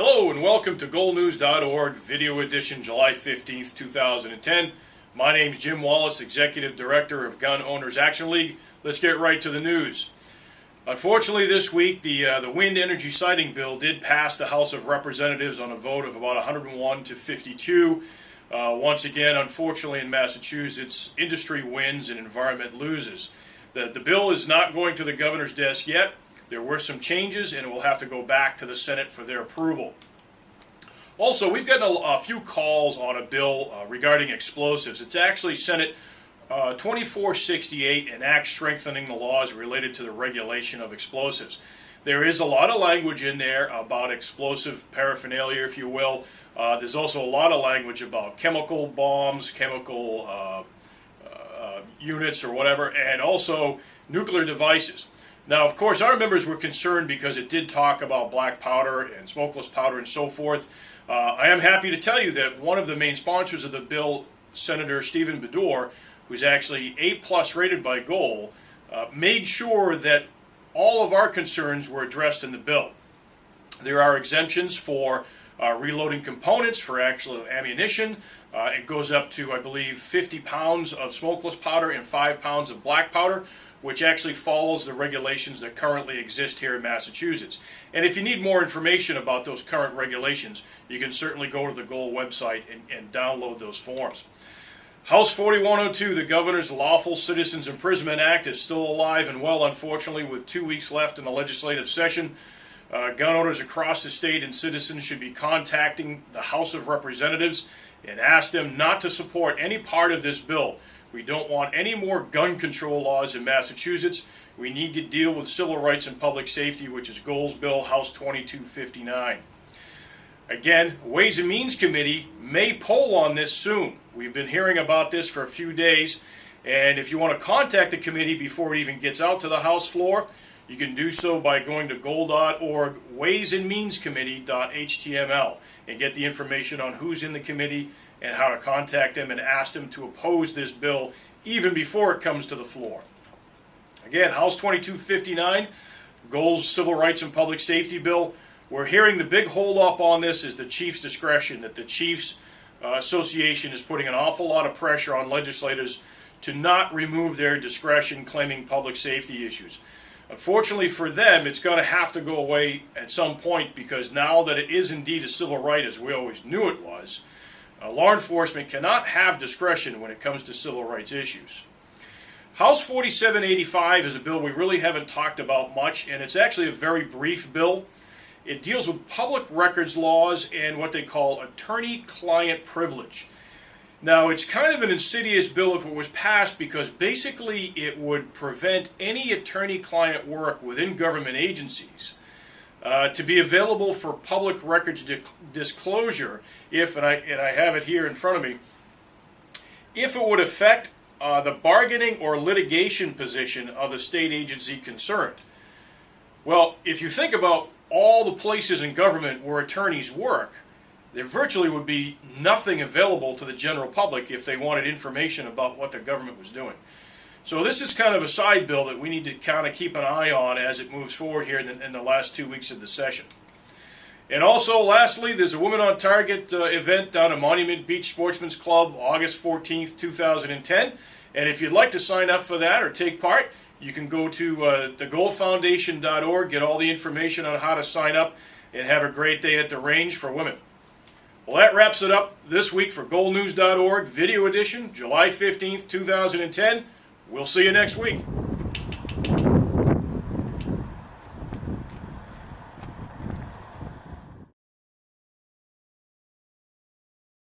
Hello and welcome to goalnews.org Video Edition July 15th, 2010. My name's Jim Wallace, Executive Director of Gun Owners Action League. Let's get right to the news. Unfortunately this week the wind energy siting bill did pass the House of Representatives on a vote of about 101 to 52. Once again, unfortunately in Massachusetts, industry wins and environment loses. The bill is not going to the governor's desk yet. There were some changes and it will have to go back to the Senate for their approval. Also, we've gotten a few calls on a bill regarding explosives. It's actually Senate 2468, an act strengthening the laws related to the regulation of explosives. There is a lot of language in there about explosive paraphernalia, if you will. There's also a lot of language about chemical bombs, chemical units or whatever, and also nuclear devices. Now, of course, our members were concerned because it did talk about black powder and smokeless powder and so forth. I am happy to tell you that one of the main sponsors of the bill, Senator Stephen Bedore, who's actually A+ rated by Goal, made sure that all of our concerns were addressed in the bill. There are exemptions for reloading components, for actual ammunition. It goes up to, I believe, 50 pounds of smokeless powder and 5 pounds of black powder, which actually follows the regulations that currently exist here in Massachusetts. And if you need more information about those current regulations, you can certainly go to the Goal website and download those forms. House 4102, the governor's Lawful Citizens Imprisonment Act, is still alive and well, unfortunately, with 2 weeks left in the legislative session. Gun owners across the state and citizens should be contacting the House of Representatives and ask them not to support any part of this bill. We don't want any more gun control laws in Massachusetts. We need to deal with civil rights and public safety, which is Goal's bill, House 2259. Again, Ways and Means Committee may poll on this soon. We've been hearing about this for a few days, and if you want to contact the committee before it even gets out to the House floor, you can do so by going to goal.org waysandmeanscommittee.html and get the information on who's in the committee and how to contact them and ask them to oppose this bill even before it comes to the floor. Again, House 2259, Goal's Civil Rights and Public Safety Bill. We're hearing the big hold-up on this is the Chief's discretion, that the Chiefs Association is putting an awful lot of pressure on legislators to not remove their discretion claiming public safety issues. Unfortunately for them, it's going to have to go away at some point because now that it is indeed a civil right, as we always knew it was, law enforcement cannot have discretion when it comes to civil rights issues. House 4785 is a bill we really haven't talked about much, and it's actually a very brief bill. It deals with public records laws and what they call attorney-client privilege. Now, it's kind of an insidious bill if it was passed because basically it would prevent any attorney-client work within government agencies to be available for public records disclosure if, and I have it here in front of me, if it would affect the bargaining or litigation position of the state agency concerned. Well, if you think about all the places in government where attorneys work, there virtually would be nothing available to the general public if they wanted information about what the government was doing. So this is kind of a side bill that we need to kind of keep an eye on as it moves forward here in the last 2 weeks of the session. And also, lastly, there's a Women on Target event down at Monument Beach Sportsman's Club, August 14th, 2010. And if you'd like to sign up for that or take part, you can go to thegoalfoundation.org, get all the information on how to sign up, and have a great day at the range for women. Well, that wraps it up this week for goalnews.org Video Edition, July 15th, 2010. We'll see you next week.